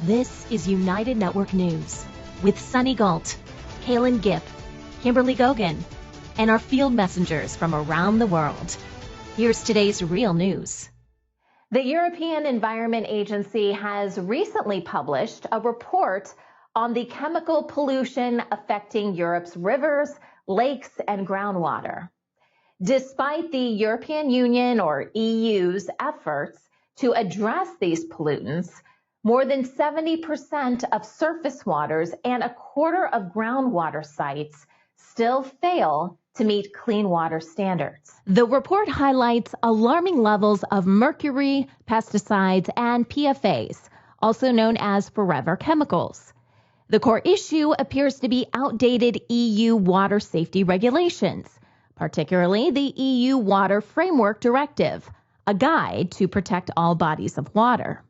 This is United Network News with Sunny Galt, Calen, Kimberly Gogan, and our field messengers from around the world. Here's today's real news. The European Environment Agency has recently published a report on the chemical pollution affecting Europe's rivers, lakes, and groundwater. Despite the European Union or EU's efforts to address these pollutants, more than 70% of surface waters and a quarter of groundwater sites still fail to meet clean water standards. The report highlights alarming levels of mercury, pesticides, and PFAS, also known as forever chemicals. The core issue appears to be outdated EU water safety regulations, particularly the EU Water Framework Directive, a guide to protect all bodies of water.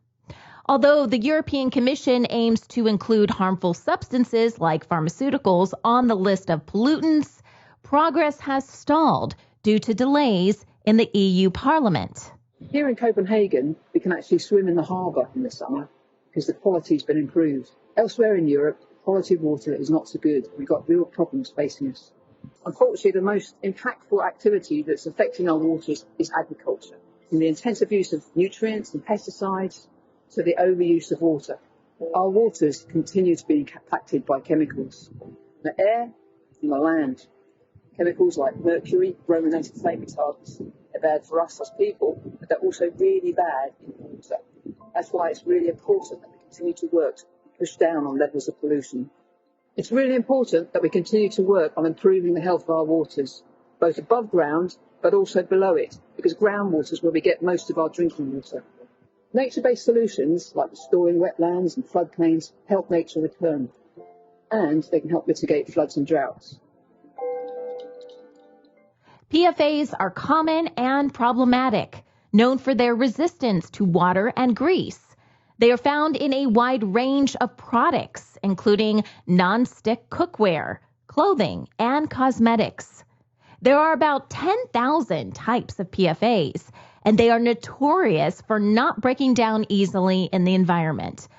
Although the European Commission aims to include harmful substances like pharmaceuticals on the list of pollutants, progress has stalled due to delays in the EU Parliament. Here in Copenhagen, we can actually swim in the harbour in the summer because the quality's been improved. Elsewhere in Europe, the quality of water is not so good. We've got real problems facing us. Unfortunately, the most impactful activity that's affecting our waters is agriculture, from the intensive use of nutrients and pesticides to the overuse of water. Our waters continue to be impacted by chemicals. The air and the land. Chemicals like mercury, brominated flame retardants are bad for us as people, but they're also really bad in water. That's why it's really important that we continue to work to push down on levels of pollution. It's really important that we continue to work on improving the health of our waters, both above ground but also below it, because groundwater is where we get most of our drinking water. Nature-based solutions like restoring wetlands and floodplains help nature return, and they can help mitigate floods and droughts. PFAS are common and problematic, known for their resistance to water and grease. They are found in a wide range of products, including non-stick cookware, clothing, and cosmetics. There are about 10,000 types of PFAS, and they are notorious for not breaking down easily in the environment.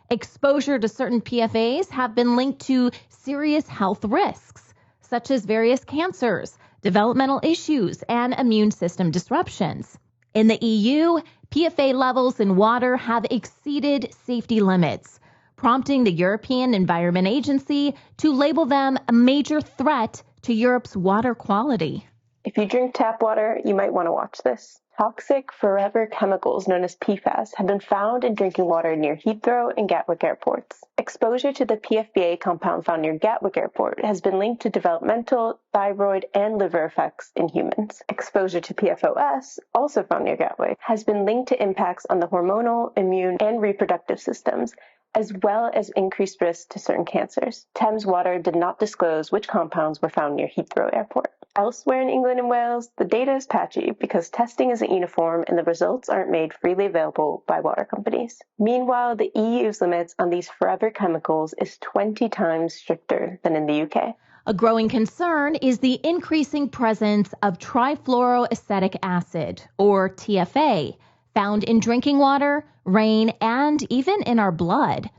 Exposure to certain PFAS have been linked to serious health risks, such as various cancers, developmental issues, and immune system disruptions. In the EU, PFA levels in water have exceeded safety limits, prompting the European Environment Agency to label them a major threat to Europe's water quality. If you drink tap water, you might want to watch this. Toxic forever chemicals known as PFAS have been found in drinking water near Heathrow and Gatwick airports. Exposure to the PFBA compound found near Gatwick Airport has been linked to developmental, thyroid, and liver effects in humans. Exposure to PFOS, also found near Gatwick, has been linked to impacts on the hormonal, immune, and reproductive systems, as well as increased risk to certain cancers. Thames Water did not disclose which compounds were found near Heathrow Airport. Elsewhere in England and Wales, the data is patchy because testing isn't uniform and the results aren't made freely available by water companies. Meanwhile, the EU's limits on these forever chemicals is 20 times stricter than in the UK. A growing concern is the increasing presence of trifluoroacetic acid, or TFA, found in drinking water, rain, and even in our blood.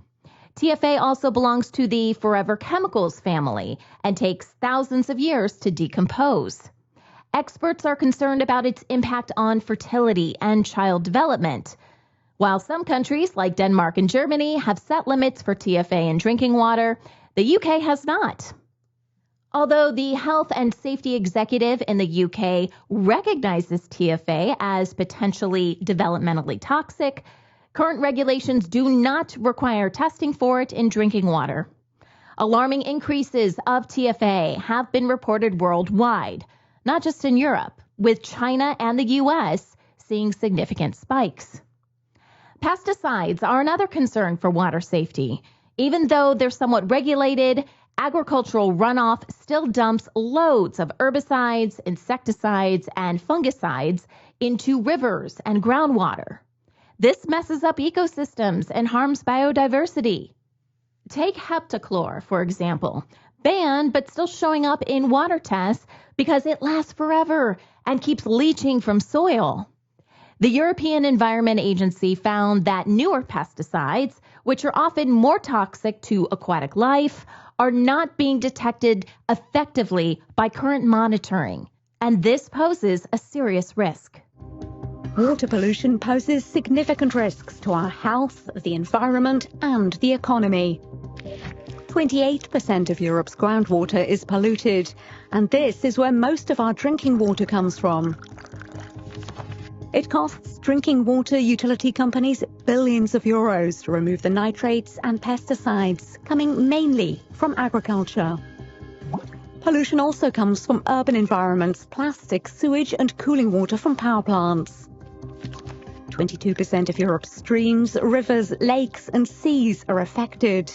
TFA also belongs to the forever chemicals family and takes thousands of years to decompose. Experts are concerned about its impact on fertility and child development. While some countries like Denmark and Germany have set limits for TFA in drinking water, the UK has not. Although the Health and Safety Executive in the UK recognizes TFA as potentially developmentally toxic, current regulations do not require testing for it in drinking water. Alarming increases of TFA have been reported worldwide, not just in Europe, with China and the U.S. seeing significant spikes. Pesticides are another concern for water safety. Even though they're somewhat regulated, agricultural runoff still dumps loads of herbicides, insecticides, and fungicides into rivers and groundwater. This messes up ecosystems and harms biodiversity. Take heptachlor, for example, banned but still showing up in water tests because it lasts forever and keeps leaching from soil. The European Environment Agency found that newer pesticides, which are often more toxic to aquatic life, are not being detected effectively by current monitoring, and this poses a serious risk. Water pollution poses significant risks to our health, the environment, and the economy. 28% of Europe's groundwater is polluted, and this is where most of our drinking water comes from. It costs drinking water utility companies billions of euros to remove the nitrates and pesticides coming mainly from agriculture. Pollution also comes from urban environments, plastic, sewage and cooling water from power plants. 22% of Europe's streams, rivers, lakes and seas are affected.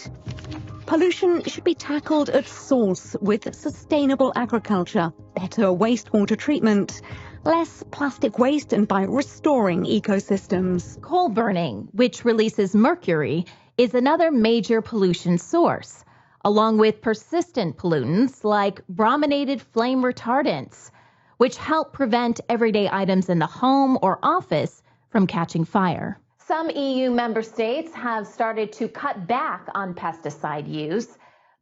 Pollution should be tackled at source with sustainable agriculture, better wastewater treatment, less plastic waste, and by restoring ecosystems. Coal burning, which releases mercury, is another major pollution source, along with persistent pollutants like brominated flame retardants, which help prevent everyday items in the home or office from catching fire. Some EU member states have started to cut back on pesticide use,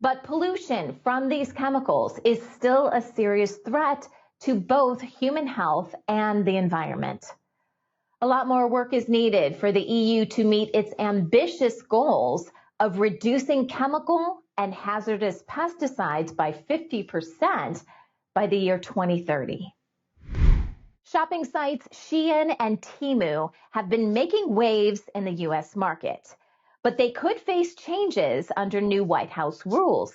but pollution from these chemicals is still a serious threat to both human health and the environment. A lot more work is needed for the EU to meet its ambitious goals of reducing chemical and hazardous pesticides by 50% by the year 2030. Shopping sites Shein and Temu have been making waves in the U.S. market, but they could face changes under new White House rules.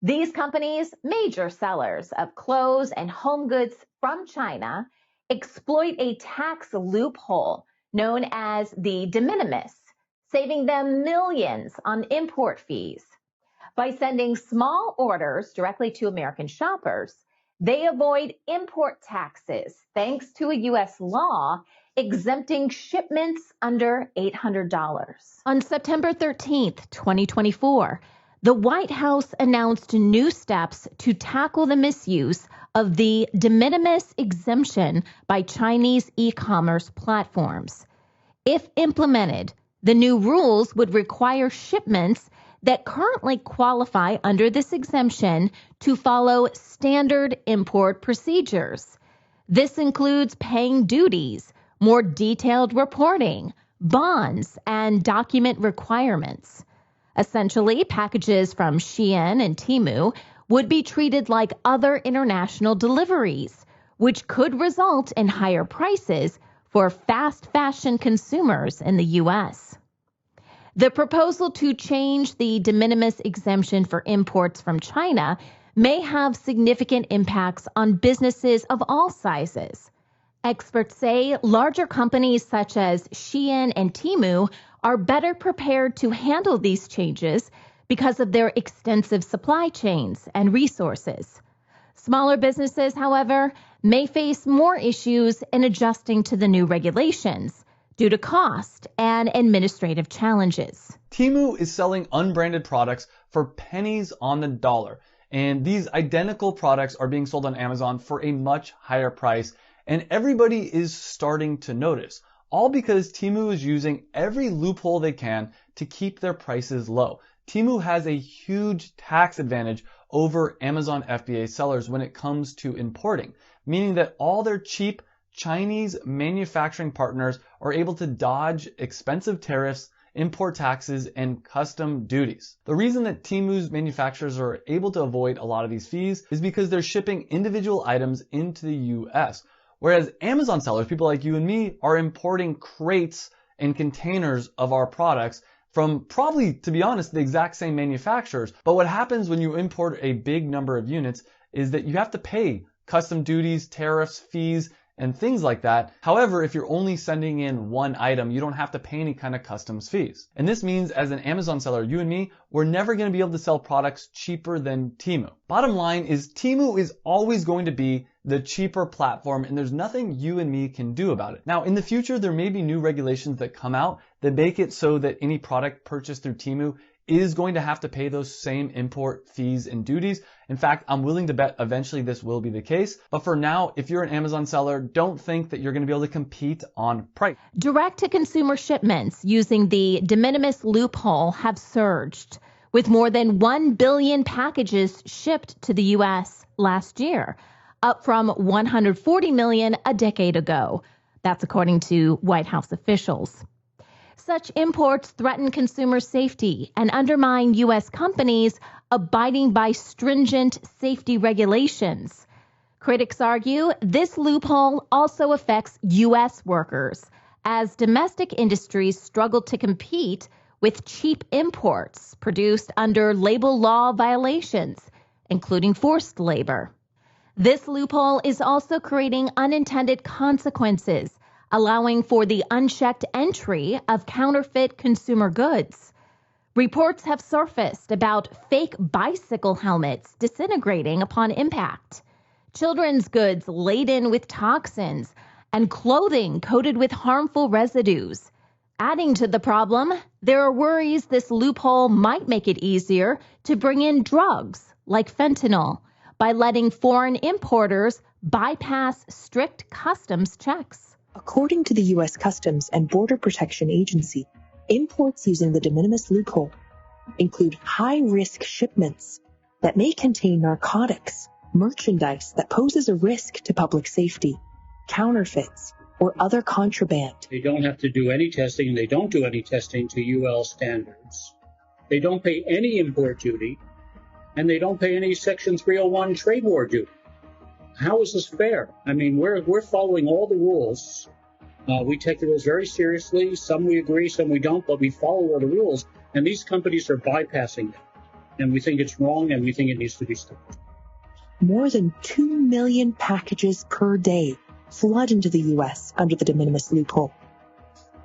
These companies, major sellers of clothes and home goods from China, exploit a tax loophole known as the de minimis, saving them millions on import fees. By sending small orders directly to American shoppers, they avoid import taxes thanks to a U.S. law exempting shipments under $800. On September 13th, 2024, the White House announced new steps to tackle the misuse of the de minimis exemption by Chinese e-commerce platforms. If implemented, the new rules would require shipments that currently qualify under this exemption to follow standard import procedures. This includes paying duties, more detailed reporting, bonds, and document requirements. Essentially, packages from Shein and Temu would be treated like other international deliveries, which could result in higher prices for fast fashion consumers in the U.S. The proposal to change the de minimis exemption for imports from China may have significant impacts on businesses of all sizes. Experts say larger companies such as Shein and Temu are better prepared to handle these changes because of their extensive supply chains and resources. Smaller businesses, however, may face more issues in adjusting to the new regulations due to cost and administrative challenges. Temu is selling unbranded products for pennies on the dollar, and these identical products are being sold on Amazon for a much higher price, and everybody is starting to notice, all because Temu is using every loophole they can to keep their prices low. Temu has a huge tax advantage over Amazon FBA sellers when it comes to importing, meaning that all their cheap Chinese manufacturing partners are able to dodge expensive tariffs, import taxes, and custom duties. The reason that Temu's manufacturers are able to avoid a lot of these fees is because they're shipping individual items into the US, whereas Amazon sellers, people like you and me, are importing crates and containers of our products from probably, to be honest, the exact same manufacturers. But what happens when you import a big number of units is that you have to pay custom duties, tariffs, fees, and things like that. However, if you're only sending in one item, you don't have to pay any kind of customs fees. And this means as an Amazon seller, you and me, we're never going to be able to sell products cheaper than Temu. Bottom line is Temu is always going to be the cheaper platform, and there's nothing you and me can do about it. Now, in the future, there may be new regulations that come out that make it so that any product purchased through Temu is going to have to pay those same import fees and duties. In fact, I'm willing to bet eventually this will be the case. But for now, if you're an Amazon seller, don't think that you're going to be able to compete on price. Direct-to-consumer shipments using the de minimis loophole have surged, with more than 1 billion packages shipped to the U.S. last year, up from 140 million a decade ago. That's according to White House officials. Such imports threaten consumer safety and undermine U.S. companies abiding by stringent safety regulations. Critics argue this loophole also affects U.S. workers, as domestic industries struggle to compete with cheap imports produced under labor law violations, including forced labor. This loophole is also creating unintended consequences, allowing for the unchecked entry of counterfeit consumer goods. Reports have surfaced about fake bicycle helmets disintegrating upon impact, children's goods laden with toxins, and clothing coated with harmful residues. Adding to the problem, there are worries this loophole might make it easier to bring in drugs like fentanyl by letting foreign importers bypass strict customs checks. According to the U.S. Customs and Border Protection Agency, imports using the de minimis loophole include high-risk shipments that may contain narcotics, merchandise that poses a risk to public safety, counterfeits, or other contraband. They don't have to do any testing, and they don't do any testing to UL standards. They don't pay any import duty, and they don't pay any Section 301 trade war duty. How is this fair? I mean, we're following all the rules. We take the rules very seriously. Some we agree, some we don't, but we follow all the rules. And these companies are bypassing them. And we think it's wrong, and we think it needs to be stopped. More than 2 million packages per day flood into the U.S. under the de minimis loophole,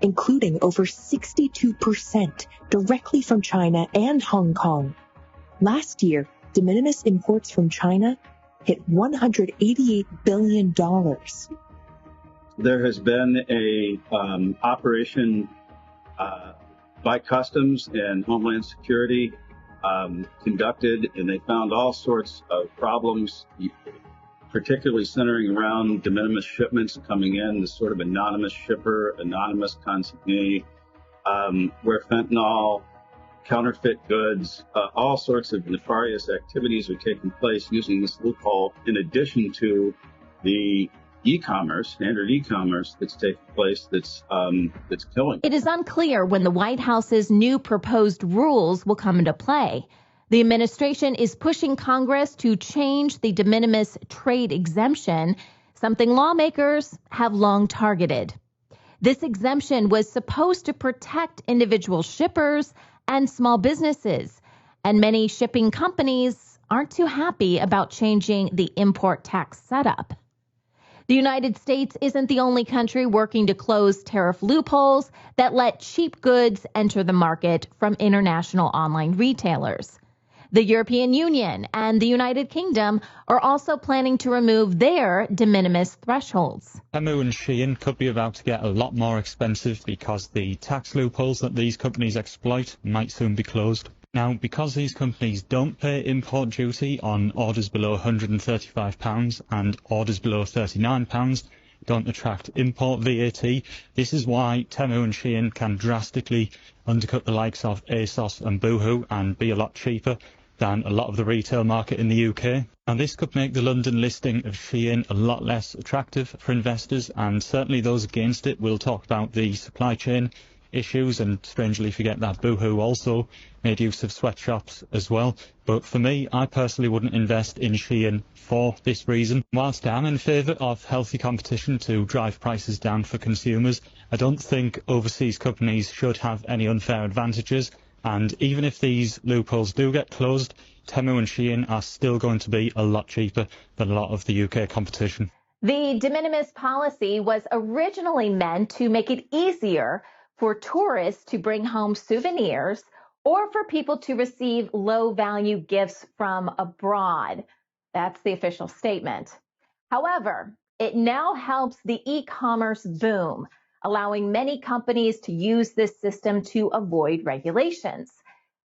including over 62% directly from China and Hong Kong. Last year, de minimis imports from China hit $188 billion. There has been a operation by Customs and Homeland Security conducted, and they found all sorts of problems, particularly centering around de minimis shipments coming in, this sort of anonymous shipper, anonymous consignee, where fentanyl, counterfeit goods, all sorts of nefarious activities are taking place using this loophole, in addition to the standard e-commerce that's taking place that's killing. It is unclear when the White House's new proposed rules will come into play. The administration is pushing Congress to change the de minimis trade exemption, something lawmakers have long targeted. This exemption was supposed to protect individual shippers and small businesses, and many shipping companies aren't too happy about changing the import tax setup. The United States isn't the only country working to close tariff loopholes that let cheap goods enter the market from international online retailers. The European Union and the United Kingdom are also planning to remove their de minimis thresholds. Temu and Shein could be about to get a lot more expensive because the tax loopholes that these companies exploit might soon be closed. Now, because these companies don't pay import duty on orders below £135 and orders below £39 don't attract import VAT, this is why Temu and Shein can drastically undercut the likes of ASOS and Boohoo and be a lot cheaper than a lot of the retail market in the UK. And this could make the London listing of Shein a lot less attractive for investors, and certainly those against it will talk about the supply chain issues and strangely forget that Boohoo also made use of sweatshops as well. But for me, I personally wouldn't invest in Shein for this reason. Whilst I'm in favour of healthy competition to drive prices down for consumers, I don't think overseas companies should have any unfair advantages. And even if these loopholes do get closed, Temu and Shein are still going to be a lot cheaper than a lot of the UK competition. The de minimis policy was originally meant to make it easier for tourists to bring home souvenirs or for people to receive low-value gifts from abroad. That's the official statement. However, it now helps the e-commerce boom, allowing many companies to use this system to avoid regulations.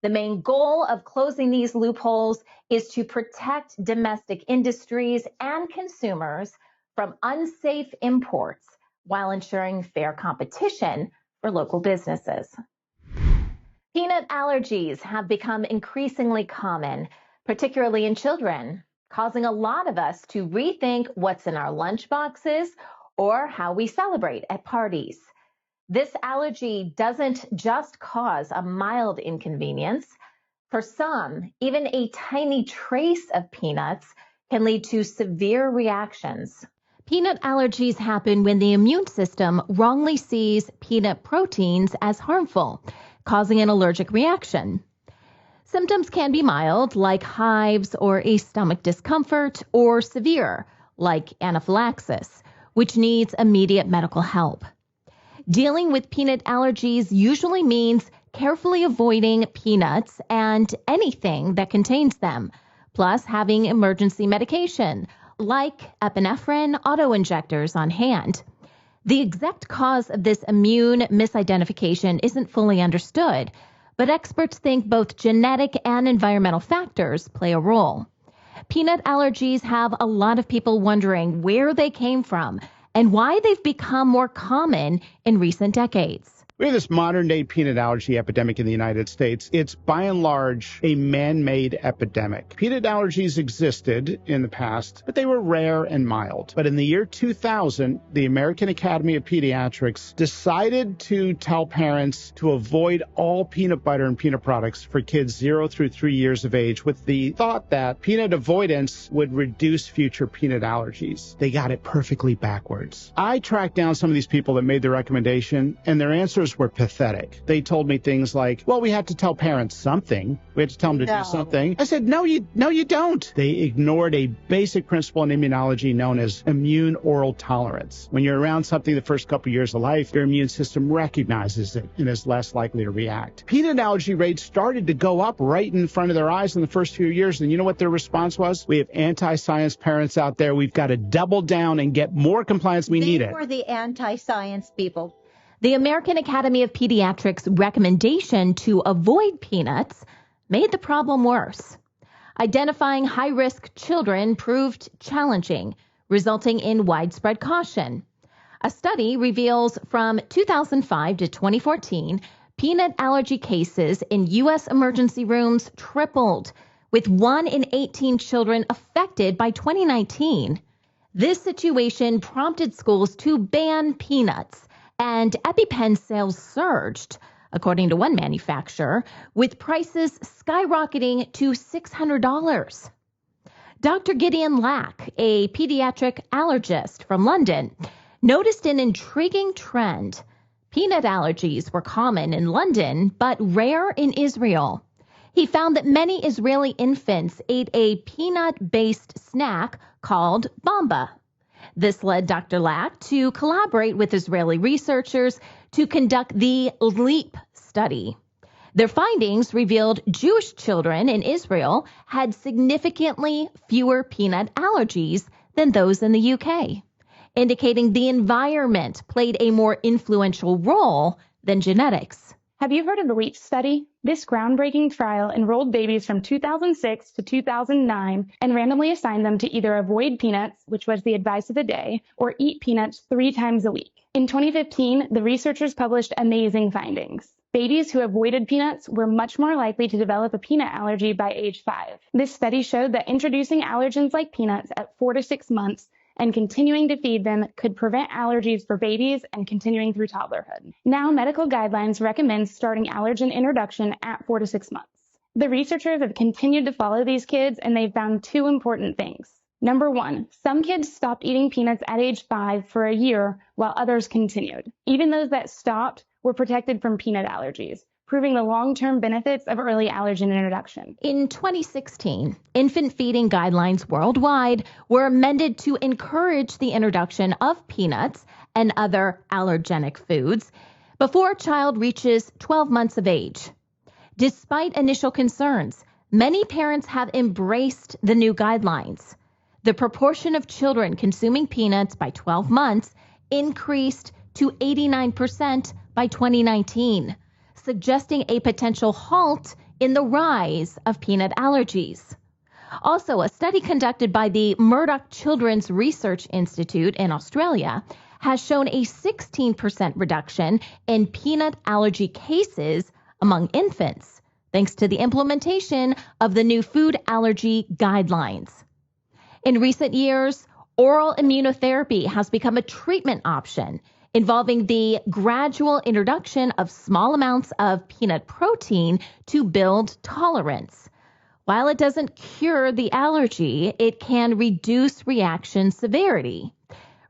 The main goal of closing these loopholes is to protect domestic industries and consumers from unsafe imports while ensuring fair competition for local businesses. Peanut allergies have become increasingly common, particularly in children, causing a lot of us to rethink what's in our lunch boxes or how we celebrate at parties. This allergy doesn't just cause a mild inconvenience. For some, even a tiny trace of peanuts can lead to severe reactions. Peanut allergies happen when the immune system wrongly sees peanut proteins as harmful, causing an allergic reaction. Symptoms can be mild, like hives or a stomach discomfort, or severe, like anaphylaxis, which needs immediate medical help. Dealing with peanut allergies usually means carefully avoiding peanuts and anything that contains them, plus having emergency medication like epinephrine autoinjectors on hand. The exact cause of this immune misidentification isn't fully understood, but experts think both genetic and environmental factors play a role. Peanut allergies have a lot of people wondering where they came from and why they've become more common in recent decades. We have this modern-day peanut allergy epidemic in the United States. It's by and large a man-made epidemic. Peanut allergies existed in the past, but they were rare and mild. But in the year 2000, the American Academy of Pediatrics decided to tell parents to avoid all peanut butter and peanut products for kids 0 through 3 years of age, with the thought that peanut avoidance would reduce future peanut allergies. They got it perfectly backwards. I tracked down some of these people that made the recommendation, and their answers were pathetic. They told me things like, well, we had to tell parents something. We had to tell them to do something. I said, no, you don't. They ignored a basic principle in immunology known as immune oral tolerance. When you're around something the first couple years of life, your immune system recognizes it and is less likely to react. Peanut allergy rates started to go up right in front of their eyes in the first few years. And you know what their response was? We have anti-science parents out there. We've got to double down and get more compliance. We need it. They were the anti-science people. The American Academy of Pediatrics' recommendation to avoid peanuts made the problem worse. Identifying high-risk children proved challenging, resulting in widespread caution. A study reveals from 2005 to 2014, peanut allergy cases in U.S. emergency rooms tripled, with 1 in 18 children affected by 2019. This situation prompted schools to ban peanuts, and EpiPen sales surged, according to one manufacturer, with prices skyrocketing to $600. Dr. Gideon Lack, a pediatric allergist from London, noticed an intriguing trend. Peanut allergies were common in London, but rare in Israel. He found that many Israeli infants ate a peanut-based snack called bamba. This led Dr. Lack to collaborate with Israeli researchers to conduct the LEAP study. Their findings revealed Jewish children in Israel had significantly fewer peanut allergies than those in the UK, indicating the environment played a more influential role than genetics. Have you heard of the LEAP study? This groundbreaking trial enrolled babies from 2006 to 2009 and randomly assigned them to either avoid peanuts, which was the advice of the day, or eat peanuts 3 times a week. In 2015, the researchers published amazing findings. Babies who avoided peanuts were much more likely to develop a peanut allergy by age 5. This study showed that introducing allergens like peanuts at 4 to 6 months and continuing to feed them could prevent allergies for babies and continuing through toddlerhood. Now, medical guidelines recommend starting allergen introduction at 4 to 6 months. The researchers have continued to follow these kids, and they've found 2 important things. Number 1, some kids stopped eating peanuts at age 5 for a year, while others continued. Even those that stopped were protected from peanut allergies, proving the long-term benefits of early allergen introduction. In 2016, infant feeding guidelines worldwide were amended to encourage the introduction of peanuts and other allergenic foods before a child reaches 12 months of age. Despite initial concerns, many parents have embraced the new guidelines. The proportion of children consuming peanuts by 12 months increased to 89% by 2019. Suggesting a potential halt in the rise of peanut allergies. Also, a study conducted by the Murdoch Children's Research Institute in Australia has shown a 16% reduction in peanut allergy cases among infants, thanks to the implementation of the new food allergy guidelines. In recent years, oral immunotherapy has become a treatment option involving the gradual introduction of small amounts of peanut protein to build tolerance. While it doesn't cure the allergy, it can reduce reaction severity.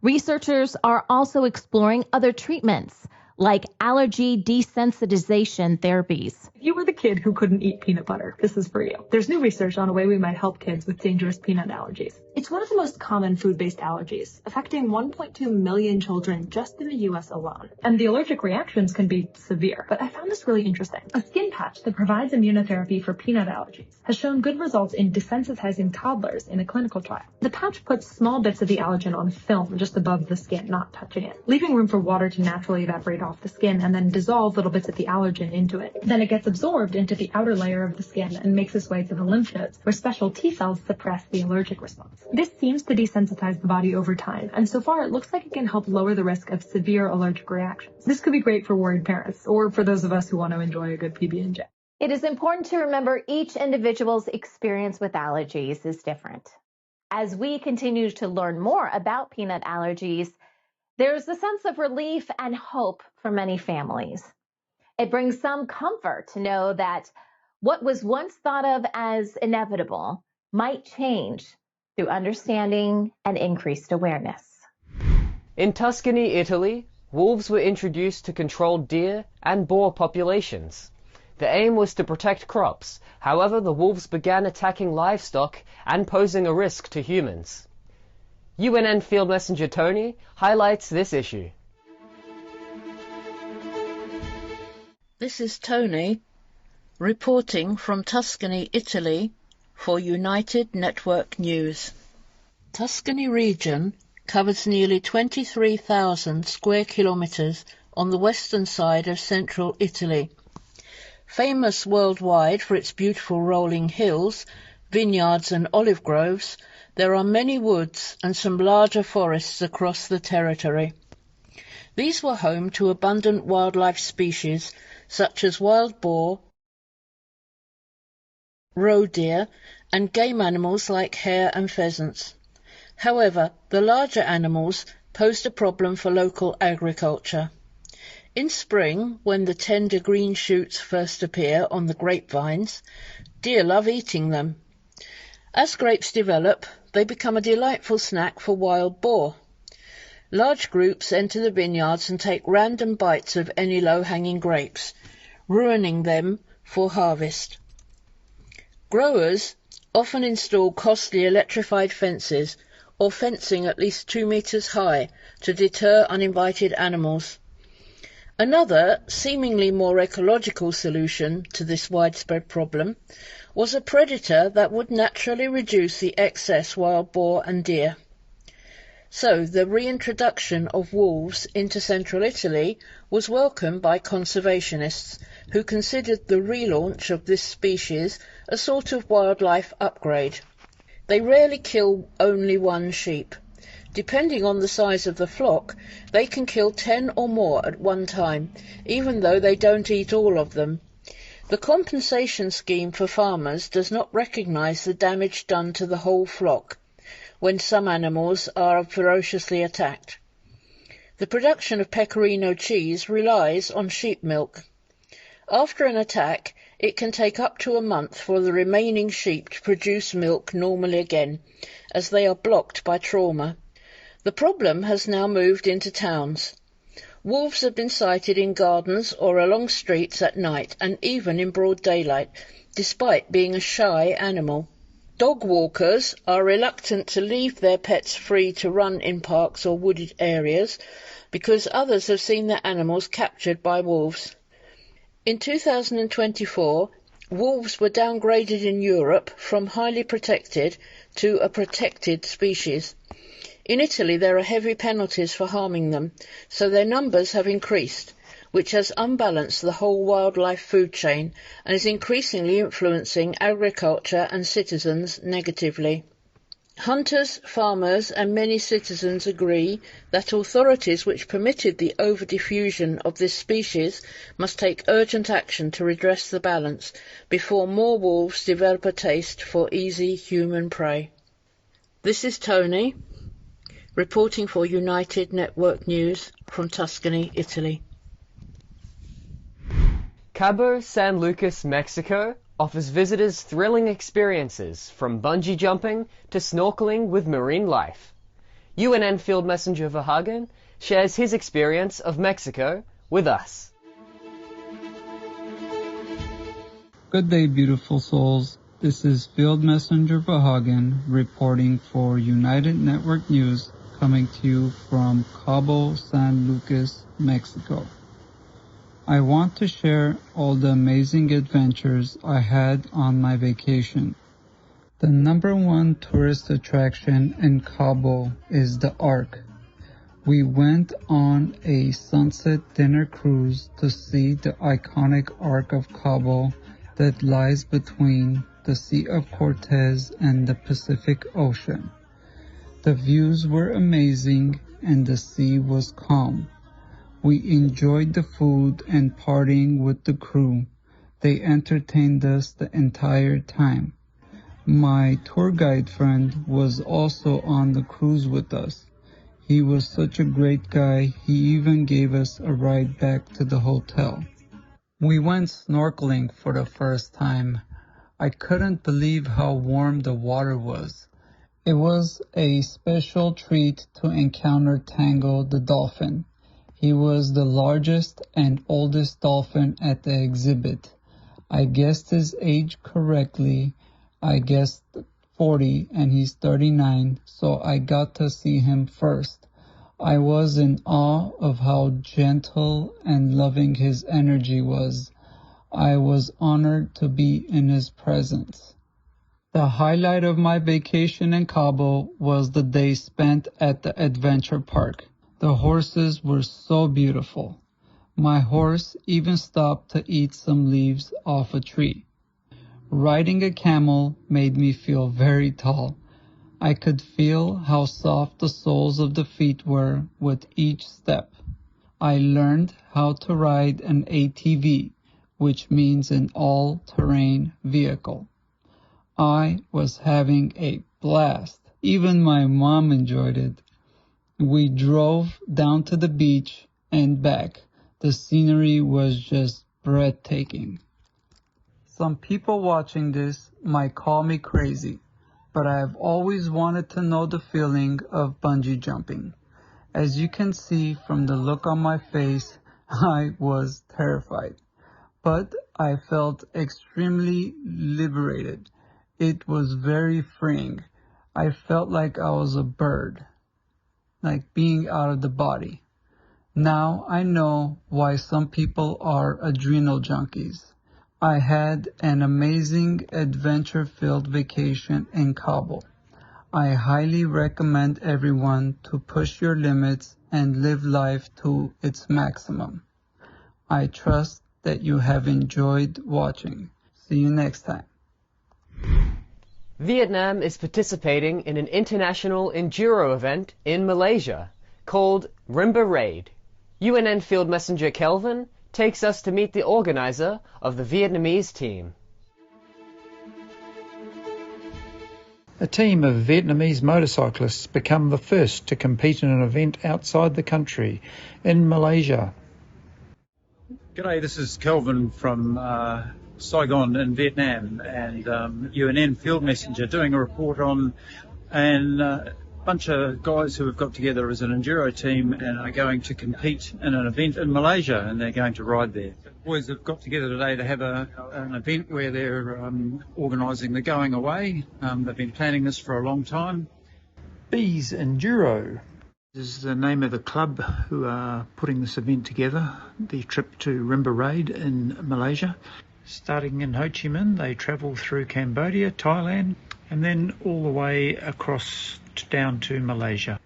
Researchers are also exploring other treatments, like allergy desensitization therapies. If you were the kid who couldn't eat peanut butter, this is for you. There's new research on a way we might help kids with dangerous peanut allergies. It's one of the most common food-based allergies, affecting 1.2 million children just in the U.S. alone. And the allergic reactions can be severe. But I found this really interesting. A skin patch that provides immunotherapy for peanut allergies has shown good results in desensitizing toddlers in a clinical trial. The patch puts small bits of the allergen on film just above the skin, not touching it, leaving room for water to naturally evaporate off the skin and then dissolve little bits of the allergen into it. Then it gets absorbed into the outer layer of the skin and makes its way to the lymph nodes, where special T cells suppress the allergic response. This seems to desensitize the body over time, and so far it looks like it can help lower the risk of severe allergic reactions. This could be great for worried parents, or for those of us who want to enjoy a good PB&J. It is important to remember each individual's experience with allergies is different. As we continue to learn more about peanut allergies, there's a sense of relief and hope for many families. It brings some comfort to know that what was once thought of as inevitable might change through understanding and increased awareness. In Tuscany, Italy, wolves were introduced to control deer and boar populations. The aim was to protect crops. However, the wolves began attacking livestock and posing a risk to humans. UNN Field Messenger Toni highlights this issue. This is Toni reporting from Tuscany, Italy for United Network News. Tuscany region covers nearly 23,000 square kilometres on the western side of central Italy. Famous worldwide for its beautiful rolling hills, vineyards and olive groves, there are many woods and some larger forests across the territory. These were home to abundant wildlife species such as wild boar, roe deer, and game animals like hare and pheasants. However, the larger animals posed a problem for local agriculture. In spring, when the tender green shoots first appear on the grapevines, deer love eating them. As grapes develop, they become a delightful snack for wild boar. Large groups enter the vineyards and take random bites of any low-hanging grapes, ruining them for harvest. Growers often install costly electrified fences or fencing at least 2 meters high to deter uninvited animals. Another, seemingly more ecological solution to this widespread problem was a predator that would naturally reduce the excess wild boar and deer. So the reintroduction of wolves into central Italy was welcomed by conservationists who considered the relaunch of this species a sort of wildlife upgrade. They rarely kill only one sheep. Depending on the size of the flock, they can kill 10 or more at one time, even though they don't eat all of them. The compensation scheme for farmers does not recognise the damage done to the whole flock when some animals are ferociously attacked. The production of pecorino cheese relies on sheep milk. After an attack, it can take up to a month for the remaining sheep to produce milk normally again, as they are blocked by trauma. The problem has now moved into towns. Wolves have been sighted in gardens or along streets at night and even in broad daylight, despite being a shy animal. Dog walkers are reluctant to leave their pets free to run in parks or wooded areas because others have seen their animals captured by wolves. In 2024, wolves were downgraded in Europe from highly protected to a protected species. In Italy, there are heavy penalties for harming them, so their numbers have increased, which has unbalanced the whole wildlife food chain and is increasingly influencing agriculture and citizens negatively. Hunters, farmers and many citizens agree that authorities which permitted the over-diffusion of this species must take urgent action to redress the balance before more wolves develop a taste for easy human prey. This is Toni, reporting for United Network News from Tuscany, Italy. Cabo San Lucas, Mexico offers visitors thrilling experiences from bungee jumping to snorkeling with marine life. UNN Field Messenger Vahagn shares his experience of Mexico with us. Good day, beautiful souls. This is Field Messenger Vahagn reporting for United Network News, coming to you from Cabo San Lucas, Mexico. I want to share all the amazing adventures I had on my vacation. The #1 tourist attraction in Cabo is the Ark. We went on a sunset dinner cruise to see the iconic Ark of Cabo that lies between the Sea of Cortez and the Pacific Ocean. The views were amazing and the sea was calm. We enjoyed the food and partying with the crew. They entertained us the entire time. My tour guide friend was also on the cruise with us. He was such a great guy, he even gave us a ride back to the hotel. We went snorkeling for the first time. I couldn't believe how warm the water was. It was a special treat to encounter Tango the dolphin. He was the largest and oldest dolphin at the exhibit. I guessed his age correctly. I guessed 40 and he's 39, so I got to see him first. I was in awe of how gentle and loving his energy was. I was honored to be in his presence. The highlight of my vacation in Cabo was the day spent at the adventure park. The horses were so beautiful. My horse even stopped to eat some leaves off a tree. Riding a camel made me feel very tall. I could feel how soft the soles of the feet were with each step. I learned how to ride an ATV, which means an all-terrain vehicle. I was having a blast. Even my mom enjoyed it. We drove down to the beach and back. The scenery was just breathtaking. Some people watching this might call me crazy, but I have always wanted to know the feeling of bungee jumping. As you can see from the look on my face, I was terrified, but I felt extremely liberated. It was very freeing. I felt like I was a bird, like being out of the body. Now I know why some people are adrenal junkies. I had an amazing adventure-filled vacation in Cabo. I highly recommend everyone to push your limits and live life to its maximum. I trust that you have enjoyed watching. See you next time. Vietnam is participating in an international enduro event in Malaysia called Rimba Raid. UNN Field Messenger Kelvin takes us to meet the organizer of the Vietnamese team. A team of Vietnamese motorcyclists become the first to compete in an event outside the country in Malaysia. G'day, this is Kelvin from Saigon in Vietnam, and UNN Field Messenger doing a report on a bunch of guys who have got together as an enduro team and are going to compete in an event in Malaysia, and they're going to ride there. The boys have got together today to have an event where they're organising the going away. They've been planning this for a long time. Bees Enduro This is the name of the club who are putting this event together, the trip to Rimba Raid in Malaysia. Starting in Ho Chi Minh, they travel through Cambodia, Thailand, and then all the way across down to Malaysia.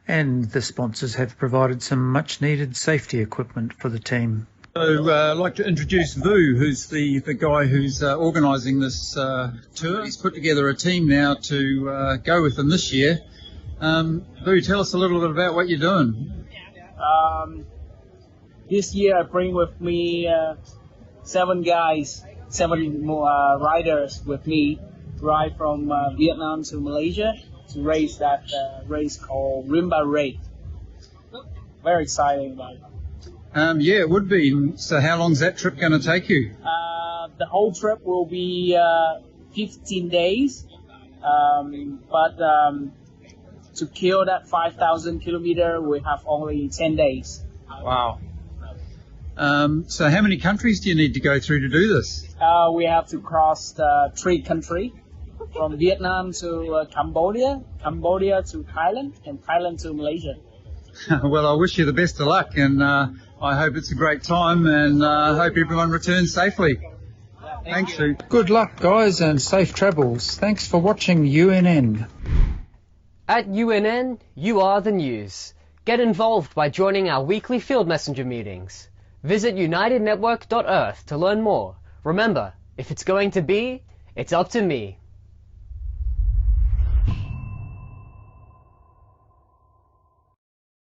And the sponsors have provided some much-needed safety equipment for the team. So I'd like to introduce Vu, who's the guy who's organising this tour. He's put together a team now to go with them this year. Vu, tell us a little bit about what you're doing. This year I bring with me 7 riders with me, ride from Vietnam to Malaysia to race that race called Rimba race. Very exciting about it. Yeah, it would be. So how long's that trip going to take you? The whole trip will be 15 days, but to kill that 5,000 kilometer, we have only 10 days. Wow. So how many countries do you need to go through to do this? We have to cross 3 countries, from Vietnam to Cambodia, Cambodia to Thailand, and Thailand to Malaysia. Well, I wish you the best of luck, and I hope it's a great time, and I hope everyone returns safely. Thanks, Sue. Good luck, guys, and safe travels. Thanks for watching UNN. At UNN, you are the news. Get involved by joining our weekly Field Messenger meetings. Visit unitednetwork.earth to learn more. Remember, if it's going to be, it's up to me.